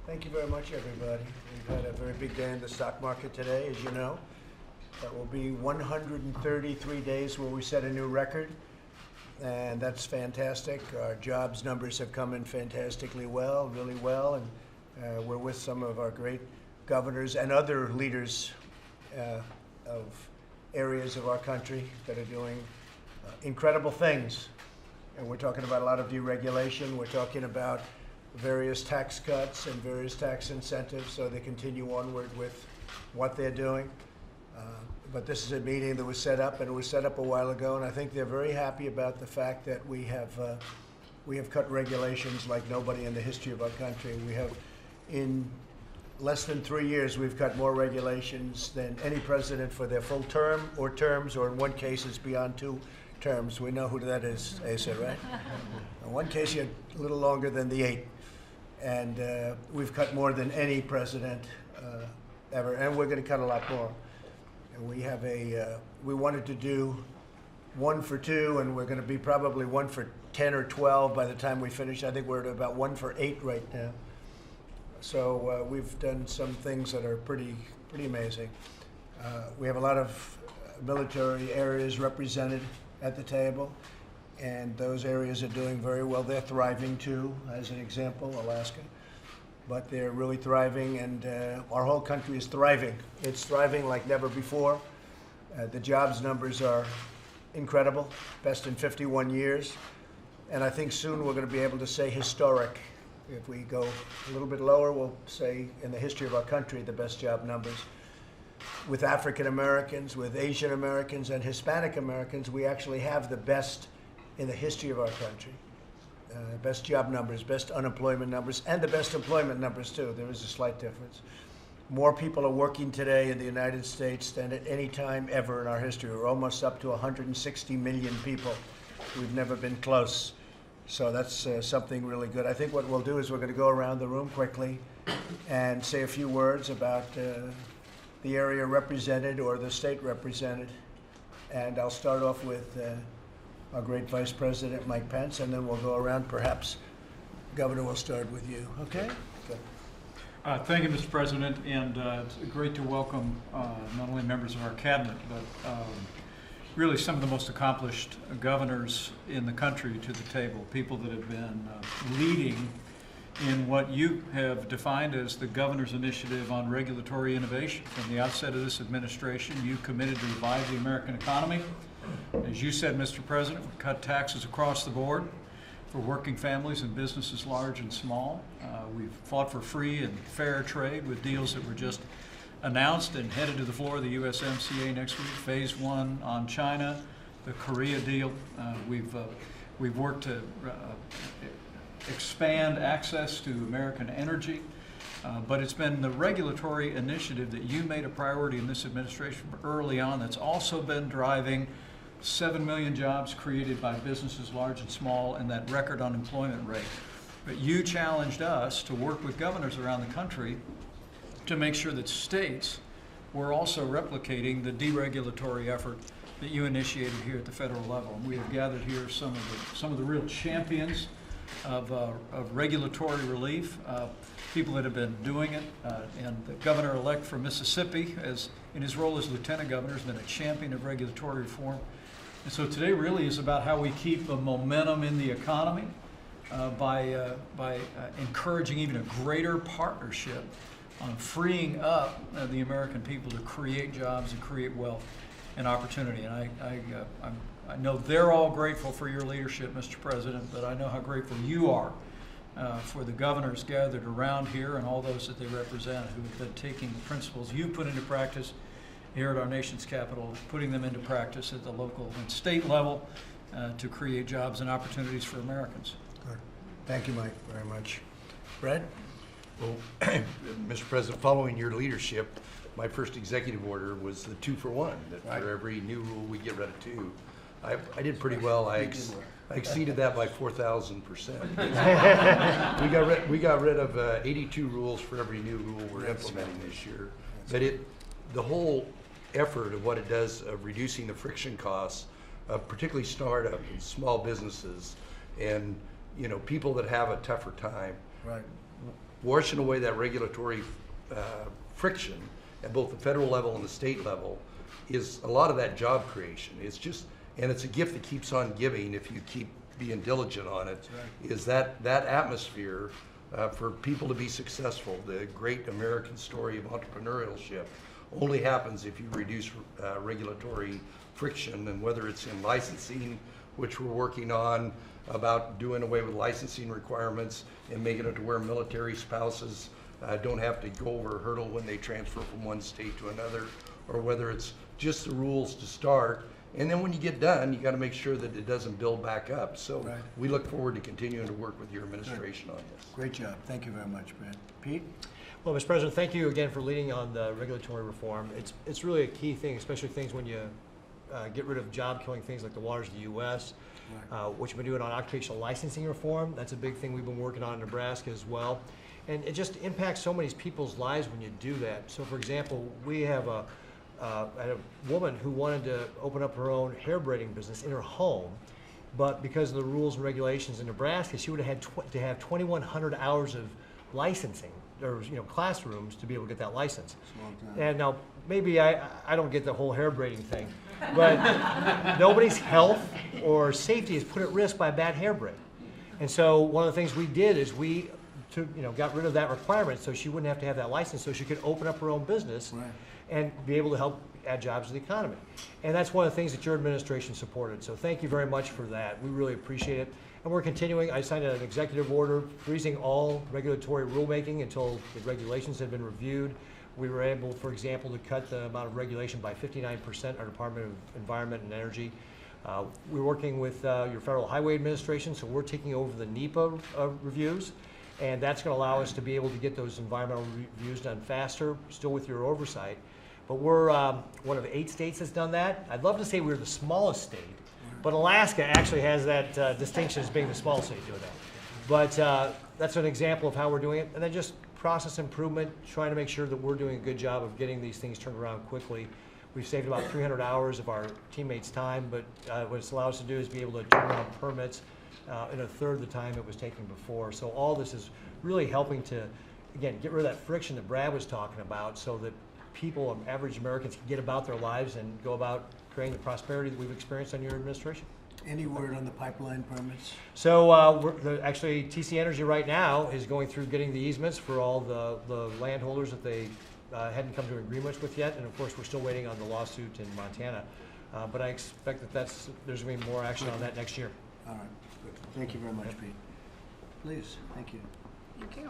Thank you very much, everybody. We've had a very big day in the stock market today, as you know. That will be 133 days where we set a new record, and that's fantastic. Our jobs numbers have come in fantastically well, really well, and we're with some of our great governors and other leaders of areas of our country that are doing incredible things. And we're talking about a lot of deregulation. We're talking about various tax cuts and various tax incentives, so they continue onward with what they're doing. But this is a meeting that was set up, and it was set up a while ago, and I think they're very happy about the fact that we have cut regulations like nobody in the history of our country. We have, in less than 3 years, we've cut more regulations than any president for their full term or terms, or in one case it's beyond 2 terms. We know who that is, Asa, right? In one case, you're a little longer than the 8. And we've cut more than any president ever, and we're going to cut a lot more. And we have we wanted to do 1 for 2, and we're going to be probably 1 for 10 or 12 by the time we finish. I think we're at about 1 for 8 right now. So we've done some things that are pretty amazing. We have a lot of military areas represented at the table, and those areas are doing very well. They're thriving too, as an example, Alaska. But they're really thriving, and our whole country is thriving. It's thriving like never before. The jobs numbers are incredible, best in 51 years. And I think soon we're going to be able to say historic. If we go a little bit lower, we'll say in the history of our country, the best job numbers. With African Americans, with Asian Americans, and Hispanic Americans, we actually have the best in the history of our country. Best job numbers, best unemployment numbers, and the best employment numbers too. There is a slight difference. More people are working today in the United States than at any time ever in our history. We're almost up to 160 million people. We've never been close. So that's something really good. I think what we'll do is we're going to go around the room quickly and say a few words about the area represented or the state represented. And I'll start off with our great Vice President, Mike Pence, and then we'll go around. Perhaps, Governor, we'll start with you. Okay? Good. Thank you, Mr. President, and it's great to welcome not only members of our cabinet, but really some of the most accomplished governors in the country to the table, people that have been leading in what you have defined as the Governor's Initiative on Regulatory Innovation. From the outset of this administration, you committed to revive the American economy. As you said, Mr. President, we cut taxes across the board for working families and businesses large and small. We've fought for free and fair trade with deals that were just announced and headed to the floor of the USMCA next week. Phase 1 on China, the Korea deal. We've worked to expand access to American energy. But it's been the regulatory initiative that you made a priority in this administration early on that's also been driving 7 million jobs created by businesses large and small and that record unemployment rate. But you challenged us to work with governors around the country to make sure that states were also replicating the deregulatory effort that you initiated here at the federal level. And we have gathered here some of the real champions of regulatory relief, people that have been doing it, and the governor-elect from Mississippi, as in his role as lieutenant governor, has been a champion of regulatory reform. And so today really is about how we keep the momentum in the economy by encouraging even a greaher partnership on freeing up the American people to create jobs and create wealth and opportunity. And I know they're all grateful for your leadership, Mr. President, but I know how grateful you are for the governors gathered around here and all those that they represent who have been taking the principles you put into practice here at our nation's capital, putting them into practice at the local and state level to create jobs and opportunities for Americans. Good. Thank you, Mike, very much. Brett? Well, Mr. President, following your leadership, my first executive order was the 2 for 1, that right. For every new rule, we get rid of 2. I did pretty well. I exceeded that by 4,000%. we got rid of 82 rules for every new rule we're implementing this year. But the whole effort of what it does of reducing the friction costs, particularly startup and small businesses, and people that have a tougher time. Right. washing away that regulatory friction at both the federal level and the state level is a lot of that job creation. It's just, and it's a gift that keeps on giving if you keep being diligent on it. Right. Is that atmosphere for people to be successful, the great American story of entrepreneurship, only happens if you reduce regulatory friction, and whether it's in licensing, which we're working on, about doing away with licensing requirements and making it to where military spouses don't have to go over a hurdle when they transfer from one state to another, or whether it's just the rules to start. And then when you get done, you got to make sure that it doesn't build back up. So right. We look forward to continuing to work with your administration on this. Great job. Thank you very much, Brad. Pete? Well, Mr. President, thank you again for leading on the regulatory reform. It's really a key thing, especially things when you get rid of job-killing things like the waters of the U.S., right. What you've been doing on occupational licensing reform. That's a big thing we've been working on in Nebraska as well. And it just impacts so many people's lives when you do that. So, for example, we have a woman who wanted to open up her own hair braiding business in her home, but because of the rules and regulations in Nebraska, she would have had to have 2,100 hours of licensing, or classrooms to be able to get that license. And now maybe I don't get the whole hair braiding thing, but nobody's health or safety is put at risk by a bad hair braid. And so one of the things we did is we got rid of that requirement so she wouldn't have to have that license, so she could open up her own business. Right. And be able to help add jobs to the economy. And that's one of the things that your administration supported. So thank you very much for that. We really appreciate it. And we're continuing. I signed an executive order freezing all regulatory rulemaking until the regulations had been reviewed. We were able, for example, to cut the amount of regulation by 59%, our Department of Environment and Energy. We're working with your Federal Highway Administration, so we're taking over the NEPA reviews. And that's going to allow us to be able to get those environmental reviews done faster, still with your oversight. But we're one of 8 states that's done that. I'd love to say we're the smallest state, but Alaska actually has that distinction as being the smallest state doing that. But that's an example of how we're doing it. And then just process improvement, trying to make sure that we're doing a good job of getting these things turned around quickly. We've saved about 300 hours of our teammates' time, but what it's allowed us to do is be able to turn around permits in a third the time it was taking before. So all this is really helping to, again, get rid of that friction that Brad was talking about, so that people, average Americans, can get about their lives and go about creating the prosperity that we've experienced under your administration. Any word on the pipeline permits? So actually, TC Energy right now is going through getting the easements for all the landholders that they hadn't come to agreements with yet, and of course we're still waiting on the lawsuit in Montana. But I expect that there's going to be more action on that next year. All right, good. Thank you very much, Pete. Please, thank you. Thank you.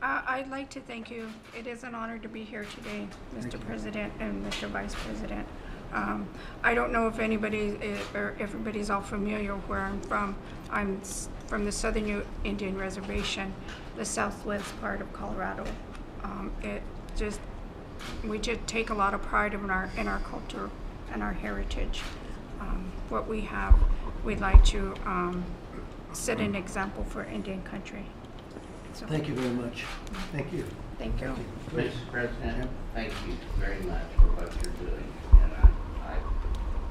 I'd like to thank you. It is an honor to be here today, Mr. President and Mr. Vice President. I don't know if anybody or everybody's all familiar where I'm from. I'm from the Southern Indian Reservation, the southwest part of Colorado. We just take a lot of pride in our culture and our heritage. What we have, we'd like to set an example for Indian country. So, thank you very much. Thank you. Thank you. Mr. President, thank you very much for what you're doing. And I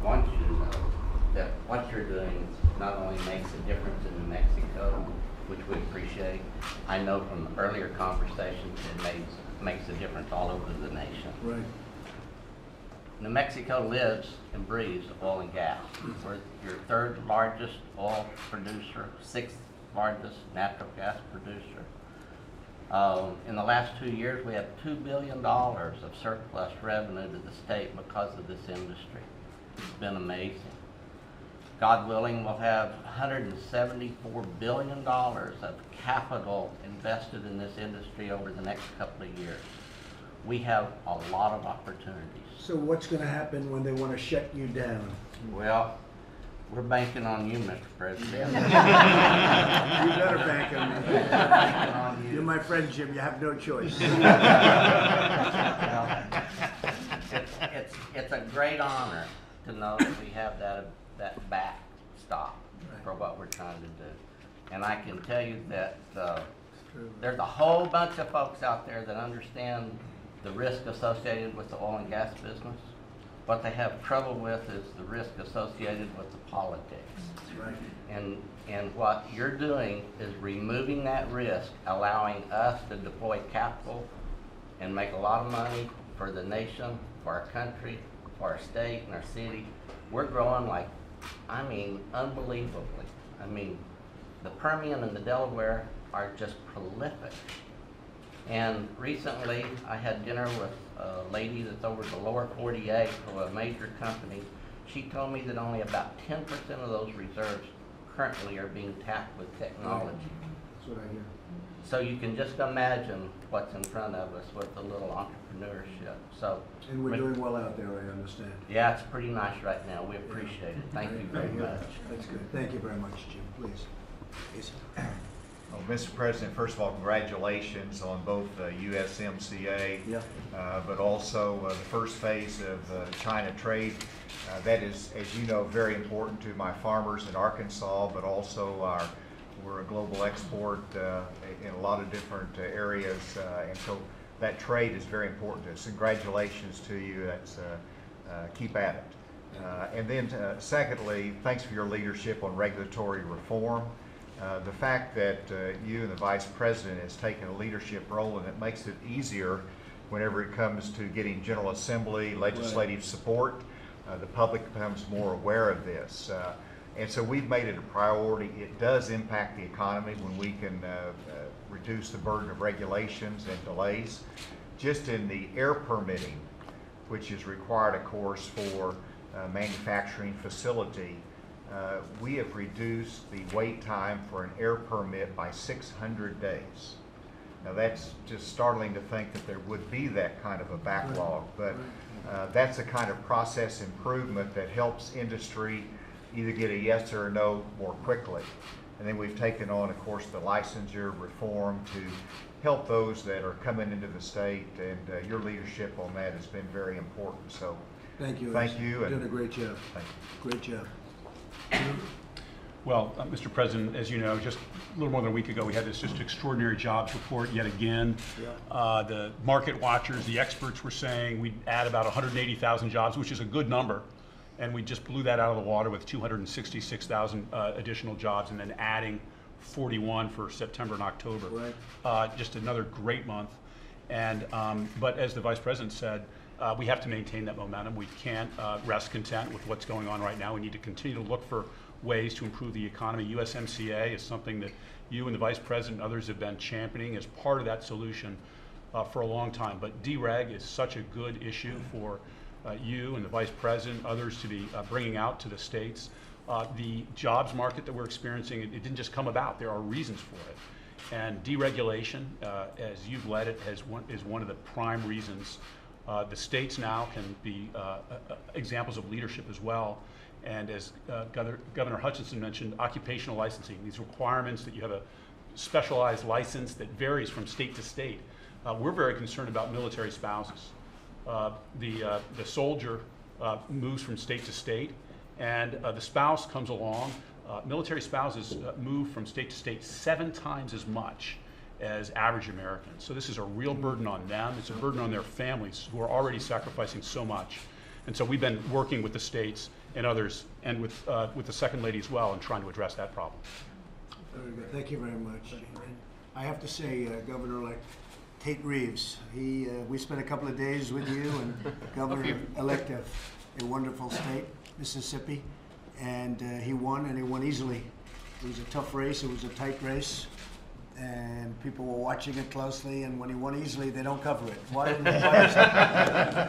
want you to know that what you're doing not only makes a difference in New Mexico, which we appreciate. I know from earlier conversations it makes a difference all over the nation. Right. New Mexico lives and breathes oil and gas. We're your 3rd largest oil producer, 6th largest natural gas producer. In the last 2 years, we have $2 billion of surplus revenue to the state because of this industry. It's been amazing. God willing, we'll have $174 billion of capital invested in this industry over the next couple of years. We have a lot of opportunities. So what's going to happen when they want to shut you down? Well, we're banking on you, Mr. President. You better bank on me. We're banking on you. You're my friend, Jim. You have no choice. It's a great honor to know that we have that backstop for what we're trying to do. And I can tell you that there's a whole bunch of folks out there that understand the risk associated with the oil and gas business. What they have trouble with is the risk associated with the politics. Right. And what you're doing is removing that risk, allowing us to deploy capital and make a lot of money for the nation, for our country, for our state and our city. We're growing like, I mean, unbelievably. I mean, the Permian and the Delaware are just prolific. And recently, I had dinner with a lady that's over the lower 48 for a major company. She told me that only about 10% of those reserves currently are being tapped with technology. That's what I hear. So you can just imagine what's in front of us with a little entrepreneurship. So, And we're doing well out there, I understand. yeah, it's pretty nice right now. We appreciate it. Thank you very much. That's good. Thank you very much, Jim. Please. Yes. Well, Mr. President, first of all, congratulations on both USMCA, but also the first phase of China trade. That is, as you know, very important to my farmers in Arkansas, but also we're a global export in a lot of different areas, and so that trade is very important to us. Congratulations to you. That's keep at it. And then secondly, thanks for your leadership on regulatory reform. The fact that you and the Vice President has taken a leadership role, and it makes it easier whenever it comes to getting General Assembly legislative support. The public becomes more aware of this. And so we've made it a priority. It does impact the economy when we can reduce the burden of regulations and delays. Just in the air permitting, which is required, of course, for manufacturing facility, we have reduced the wait time for an air permit by 600 days. Now that's just startling to think that there would be that kind of a backlog, but that's a kind of process improvement that helps industry either get a yes or a no more quickly. And then we've taken on, of course, the licensure reform to help those that are coming into the state, and your leadership on that has been very important. So Thank you. thank you. You're doing a great job. Thank you. Great job. Well, Mr. President, as you know, just a little more than a week ago, we had this just extraordinary jobs report yet again. The market watchers, the experts were saying we'd add about 180,000 jobs, which is a good number. And we just blew that out of the water with 266,000 additional jobs, and then adding 41 for September and October. Right. Just another great month. And but as the Vice President said, we have to maintain that momentum. We can't rest content with what's going on right now. We need to continue to look for ways to improve the economy. USMCA is something that you and the Vice President and others have been championing as part of that solution for a long time. But dereg is such a good issue for you and the Vice President, others to be bringing out to the states. The jobs market that we're experiencing, it didn't just come about. There are reasons for it. And deregulation, as you've led it, is one of the prime reasons. The states now can be examples of leadership as well. And as Governor Hutchinson mentioned, occupational licensing, these requirements that you have a specialized license that varies from state to state. We're very concerned about military spouses. The soldier moves from state to state, and the spouse comes along. Military spouses move from state to state 7 times as much as average Americans. So this is a real burden on them. It's a burden on their families who are already sacrificing so much. And so we've been working with the states and others, and with the Second Lady as well, and trying to address that problem. Very good. Thank you very much. And I have to say, Governor-elect Tate Reeves, we spent a couple of days with you, and Governor-elect of a wonderful state, Mississippi, and he won easily. It was a tough race. It was a tight race, and people were watching it closely, and when he won easily, they don't cover it. Why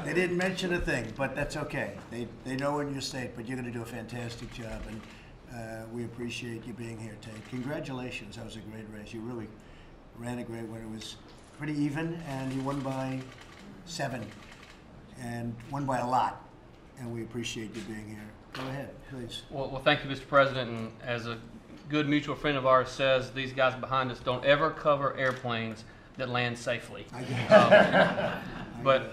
they didn't mention a thing, but that's okay. They know in your state, but you're going to do a fantastic job, and we appreciate you being here, Tate. Congratulations. That was a great race. You really ran a great one. It was pretty even, and you won by 7, and won by a lot, and we appreciate you being here. Go ahead, please. Well, thank you, Mr. President, and as a good mutual friend of ours says, these guys behind us don't ever cover airplanes that land safely. I guess. But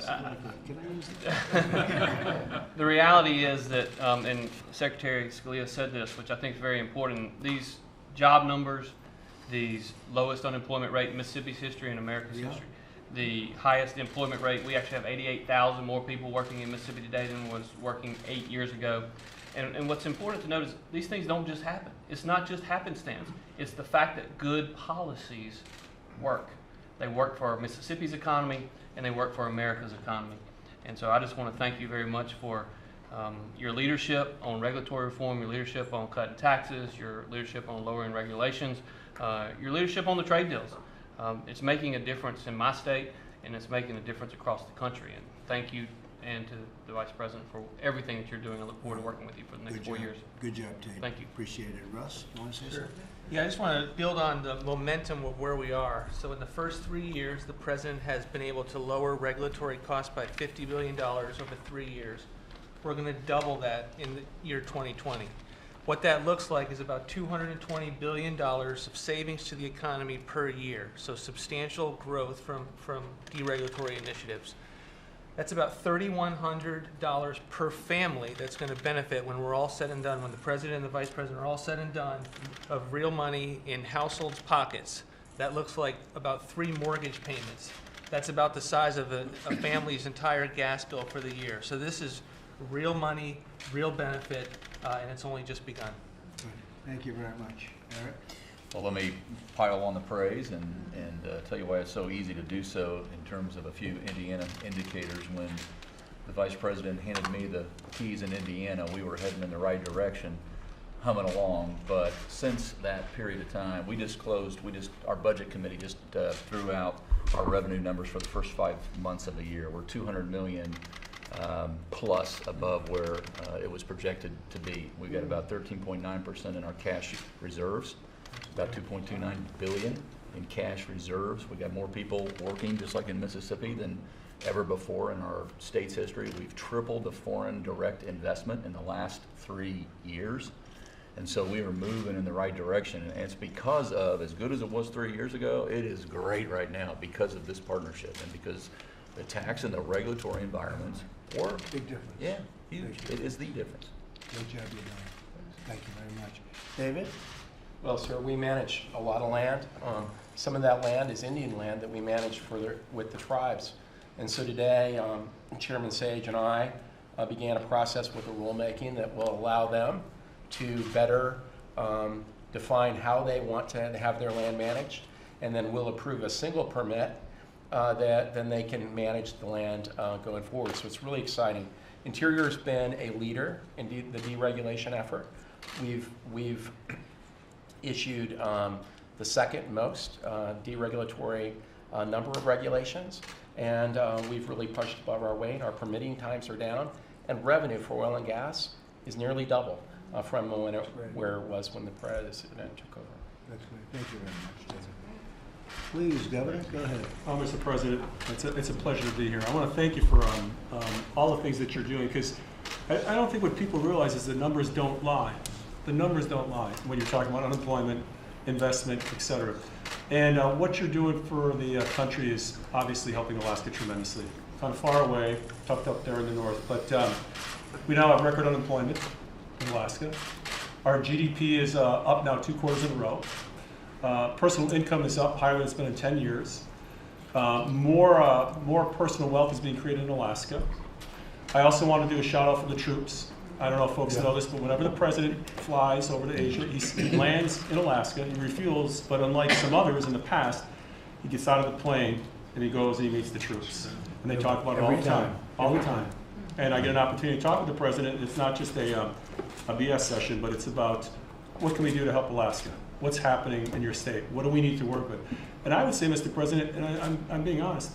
Can I use that? the reality is that, and Secretary Scalia said this, which I think is very important, these job numbers, these lowest unemployment rate in Mississippi's history and America's history, the highest employment rate. We actually have 88,000 more people working in Mississippi today than was working 8 years ago. And what's important to note is these things don't just happen. It's not just happenstance. It's the fact that good policies work. They work for Mississippi's economy, and they work for America's economy. And so I just want to thank you very much for your leadership on regulatory reform, your leadership on cutting taxes, your leadership on lowering regulations, your leadership on the trade deals. It's making a difference in my state, and it's making a difference across the country. And thank you, and to the Vice President, for everything that you're doing. I look forward to working with you for the next 4 years. Good job, Tate. Thank you. Appreciate it. Russ, you want to say something? Yeah, I just want to build on the momentum of where we are. So in the first 3 years, the President has been able to lower regulatory costs by $50 billion over 3 years. We're going to double that in the year 2020. What that looks like is about $220 billion of savings to the economy per year. So substantial growth from deregulatory initiatives. That's about $3,100 per family that's going to benefit when we're all said and done, when the President and the Vice President are all said and done, of real money in households' pockets. That looks like about 3 mortgage payments. That's about the size of a family's entire gas bill for the year. So this is real money, real benefit, and it's only just begun. Thank you very much. Eric? Well, let me pile on the praise and tell you why it's so easy to do so in terms of a few Indiana indicators. When the Vice President handed me the keys in Indiana, we were heading in the right direction, humming along. But since that period of time, our budget committee just threw out our revenue numbers for the first 5 months of the year. We're $200 million plus above where it was projected to be. We've got about 13.9% in our cash reserves. About $2.29 billion in cash reserves. We got more people working, just like in Mississippi, than ever before in our state's history. We've tripled the foreign direct investment in the last 3 years. And so we are moving in the right direction. And it's because of, as good as it was 3 years ago, it is great right now because of this partnership and because the tax and the regulatory environments work. Big difference. Yeah, huge. It is the difference. Good job you're doing. Thank you very much. David? Well, sir, we manage a lot of land. Some of that land is Indian land that we manage with the tribes. And so today, Chairman Sage and I began a process with the rulemaking that will allow them to better define how they want to have their land managed. And then we'll approve a single permit that then they can manage the land going forward. So it's really exciting. Interior has been a leader in the deregulation effort. We've issued the second most deregulatory number of regulations, and we've really pushed above our weight. Our permitting times are down, and revenue for oil and gas is nearly double from where it was when the President took over. That's great. Thank you very much, David. Please, Governor, go ahead. Mr. President, it's a pleasure to be here. I want to thank you for all the things that you're doing, because I don't think what people realize is the numbers don't lie. The numbers don't lie when you're talking about unemployment, investment, et cetera. And what you're doing for the country is obviously helping Alaska tremendously. Kind of far away, tucked up there in the north, but we now have record unemployment in Alaska. Our GDP is up now 2 quarters in a row. Personal income is up higher than it's been in 10 years. More personal wealth is being created in Alaska. I also want to do a shout out for the troops. I don't know if folks know this, but whenever the President flies over to Asia, he lands in Alaska, he refuels, but unlike some others in the past, he gets out of the plane and he goes and he meets the troops. And they talk about it all the time, all the time. And I get an opportunity to talk with the President. It's not just a BS session, but it's about what can we do to help Alaska? What's happening in your state? What do we need to work with? And I would say, Mr. President, and I'm being honest,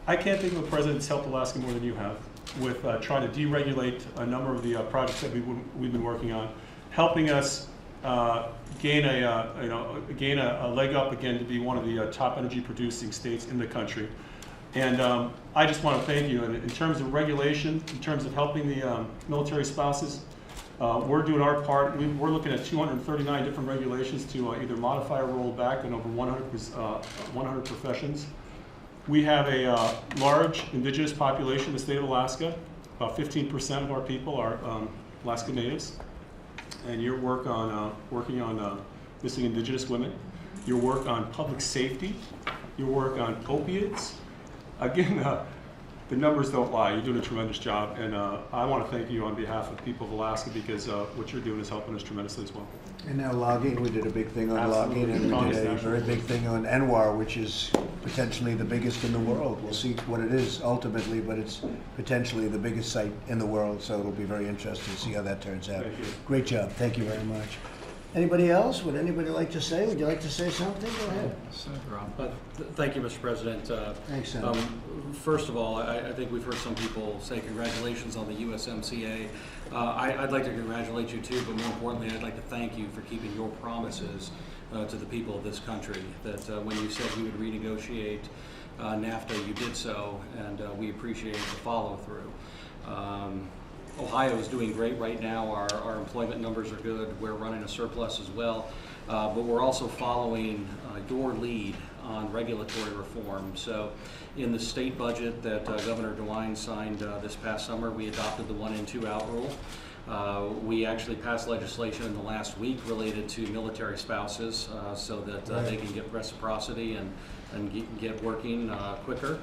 I can't think of a president that's helped Alaska more than you have with trying to deregulate a number of the projects that we've been working on, helping us gain a leg up again to be one of the top energy producing states in the country. And I just want to thank you. And in terms of regulation, in terms of helping the military spouses, we're doing our part. We're looking at 239 different regulations to either modify or roll back in over 100 professions. We have a large indigenous population in the state of Alaska. About 15% of our people are Alaska Natives. And your work on working on missing indigenous women, your work on public safety, your work on opiates, Again, the numbers don't lie. You're doing a tremendous job, and I want to thank you on behalf of the people of Alaska, because what you're doing is helping us tremendously as well. And now logging, we did a big thing on Absolutely. logging, and we Strongest did a national very big thing on NWAR, which is potentially the biggest in the world. We'll see what it is ultimately, but it's potentially the biggest site in the world, so it'll be very interesting to see how that turns out. Thank you. Great job. Thank you very much. Anybody else? Would anybody like to say? Would you like to say something? Go ahead. Thank you, Mr. President. Thanks, Senator. First of all, I think we've heard some people say congratulations on the USMCA. I'd like to congratulate you too, but more importantly, I'd like to thank you for keeping your promises to the people of this country. That when you said you would renegotiate NAFTA, you did so, and we appreciate the follow-through. Ohio is doing great right now. Our employment numbers are good. We're running a surplus as well. But we're also following your lead on regulatory reform. So in the state budget that Governor DeWine signed this past summer, we adopted the 1-in, 2-out rule. We actually passed legislation in the last week related to military spouses so that they can get reciprocity and get working quicker.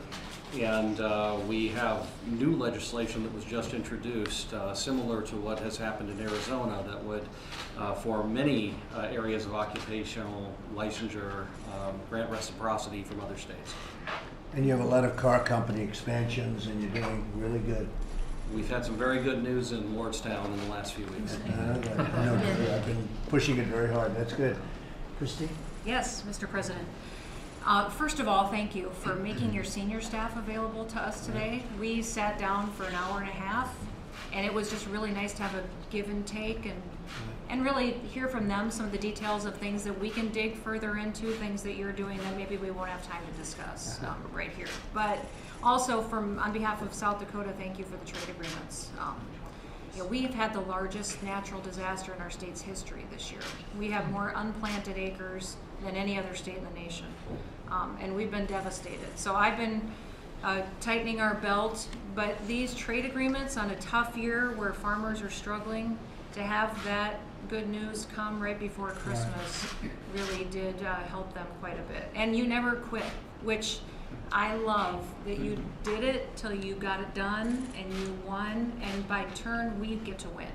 And we have new legislation that was just introduced, similar to what has happened in Arizona, that would, for many areas of occupational licensure, grant reciprocity from other states. And you have a lot of car company expansions, and you're doing really good. We've had some very good news in Lordstown in the last few weeks. I know, I've been pushing it very hard. That's good. Christine? Yes, Mr. President. First of all, thank you for making your senior staff available to us today. We sat down for an hour and a half, and it was just really nice to have a give and take and really hear from them some of the details of things that we can dig further into, things that you're doing that maybe we won't have time to discuss right here. But also on behalf of South Dakota, thank you for the trade agreements. We've had the largest natural disaster in our state's history this year. We have more unplanted acres than any other state in the nation, and we've been devastated. So I've been tightening our belt, but these trade agreements on a tough year where farmers are struggling, to have that good news come right before Christmas really did help them quite a bit. And you never quit, which I love that you did it till you got it done and you won, and by turn we get to win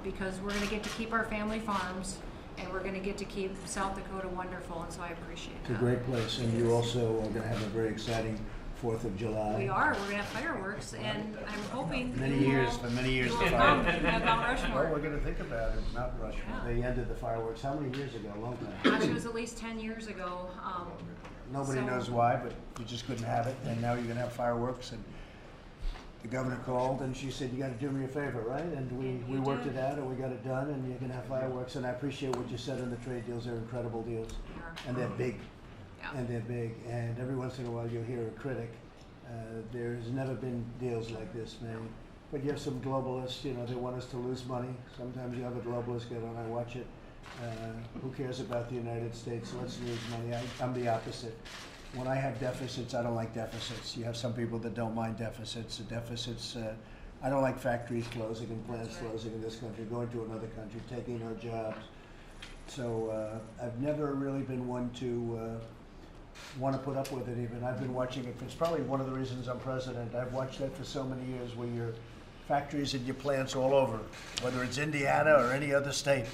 because we're going to get to keep our family farms and we're going to get to keep South Dakota wonderful, and so I appreciate that. It's a great place, and you also are going to have a very exciting 4th of July. We are. We're going to have fireworks, and I'm hoping For many years to come. Mount Rushmore. Well, we're going to think about it, Mount Rushmore. Yeah. They ended the fireworks how many years ago? A long time. Gosh, it was at least 10 years ago. Nobody knows why, but you just couldn't have it, and now you're going to have fireworks. And the governor called, and she said, "You got to do me a favor, right?" And we worked it out, and we got it done, and you're going to have fireworks. And I appreciate what you said on the trade deals. They're incredible deals, and they're big, and every once in a while you'll hear a critic. There's never been deals like this, man. But you have some globalists, they want us to lose money. Sometimes you have a globalist get on, I watch it. Who cares about the United States? Let's lose money. I'm the opposite. When I have deficits, I don't like deficits. You have some people that don't mind deficits. I don't like factories closing and plants closing in this country, going to another country, taking our jobs. So I've never really been one to want to put up with it even. I've been watching it. It's probably one of the reasons I'm president. I've watched that for so many years, where your factories and your plants all over, whether it's Indiana or any other state.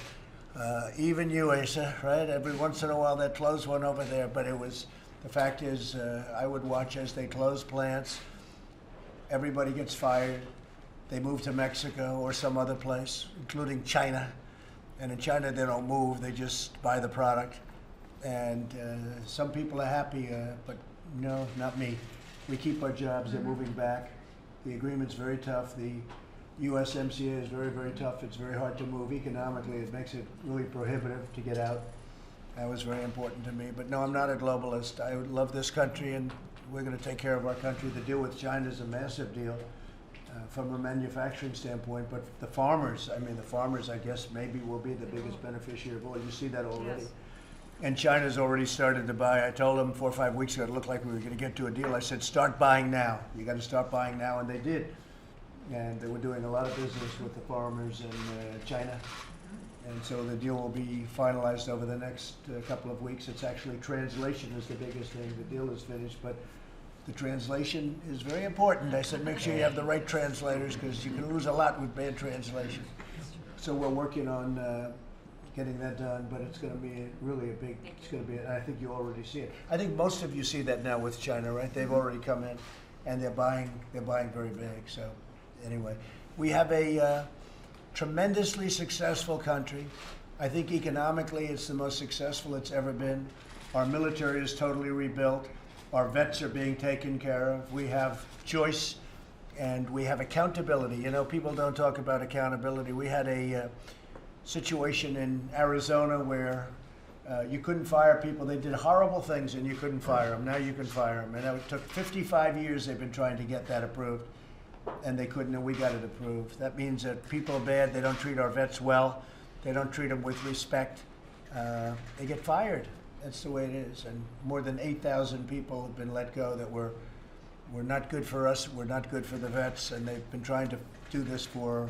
Even you, Asa, right? Every once in a while they'd close one over there, but the fact is, I would watch as they close plants. Everybody gets fired. They move to Mexico or some other place, including China. And in China, they don't move. They just buy the product. And some people are happy, but no, not me. We keep our jobs. They're moving back. The agreement's very tough. The USMCA is very, very tough. It's very hard to move economically. It makes it really prohibitive to get out. That was very important to me. But no, I'm not a globalist. I love this country, and we're going to take care of our country. The deal with China is a massive deal from a manufacturing standpoint. But the farmers, I guess, maybe will be the biggest beneficiary of all. You see that already. Yes. And China's already started to buy. I told them 4 or 5 weeks ago, it looked like we were going to get to a deal. I said, start buying now. You got to start buying now, and they did. And they were doing a lot of business with the farmers in China. And so the deal will be finalized over the next couple of weeks. It's actually translation is the biggest thing. The deal is finished, but The translation is very important. I said, make sure you have the right translators because you can lose a lot with bad translation. So we're working on getting that done, but it's going to be really a big, it's going to be, I think you already see it. I think most of you see that now with China, right? They've already come in and they're buying very big. So anyway, we have a tremendously successful country. I think economically it's the most successful it's ever been. Our military is totally rebuilt. Our vets are being taken care of. We have choice and we have accountability. You know, people don't talk about accountability. We had a situation in Arizona where you couldn't fire people. They did horrible things and you couldn't fire them. Now you can fire them. And it took 55 years they've been trying to get that approved. And they couldn't, and we got it approved. That means that people are bad. They don't treat our vets well. They don't treat them with respect. They get fired. That's the way it is. And more than 8,000 people have been let go that were not good for us, were not good for the vets, and they've been trying to do this for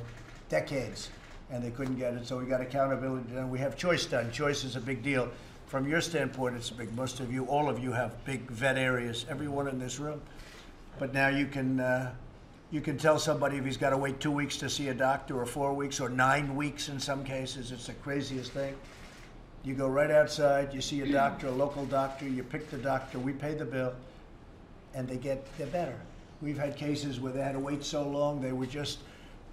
decades, and they couldn't get it. So we got accountability done. We have choice done. Choice is a big deal. From your standpoint, it's big. Most of you, all of you have big vet areas, everyone in this room. But now you can tell somebody if he's got to wait 2 weeks to see a doctor, or 4 weeks, or 9 weeks in some cases. It's the craziest thing. You go right outside, you see a doctor, a local doctor, you pick the doctor, we pay the bill, and they're better. We've had cases where they had to wait so long, they were just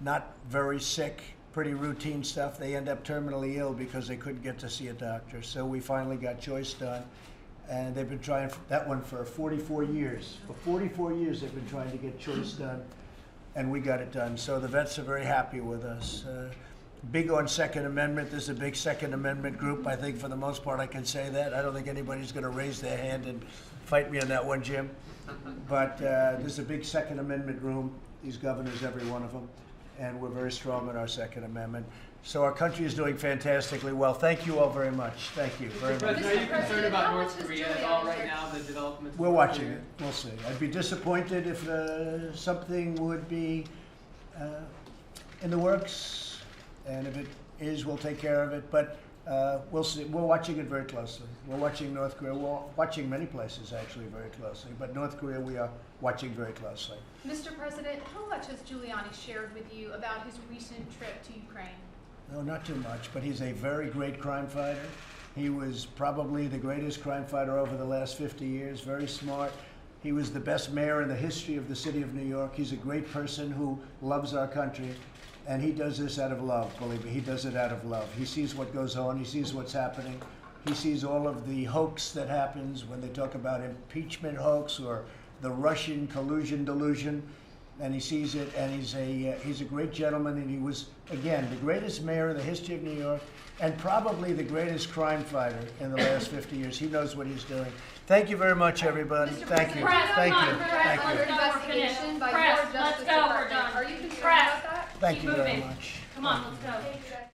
not very sick, pretty routine stuff. They end up terminally ill because they couldn't get to see a doctor. So we finally got choice done. And they've been trying that one for 44 years. For 44 years they've been trying to get choice done, and we got it done. So the vets are very happy with us. Big on Second Amendment. This is a big Second Amendment group. I think for the most part I can say that. I don't think anybody's going to raise their hand and fight me on that one, Jim. But this is a big Second Amendment room, these governors, every one of them. And we're very strong on our Second Amendment. So our country is doing fantastically well. Thank you all very much. Thank you very much. Are you concerned about North Korea at all right now, the developments? We're watching it. We'll see. I'd be disappointed if something would be in the works. And if it is, we'll take care of it. But we'll see. We're watching it very closely. We're watching North Korea. We're watching many places, actually, very closely. But North Korea, we are watching very closely. Mr. President, how much has Giuliani shared with you about his recent trip to Ukraine? No, not too much. But he's a very great crime fighter. He was probably the greatest crime fighter over the last 50 years. Very smart. He was the best mayor in the history of the city of New York. He's a great person who loves our country. And he does this out of love, believe me. He does it out of love. He sees what goes on. He sees what's happening. He sees all of the hoax that happens when they talk about impeachment hoax or the Russian collusion delusion. And he sees it, and he's a great gentleman, and he was, again, the greatest mayor in the history of New York, and probably the greatest crime fighter in the last 50 years. He knows what he's doing. Thank you very much, everybody. Thank you. Thank you. Thank you. Investigation by your Justice Department. Are you concerned about that? Thank you very much. Come on, let's go.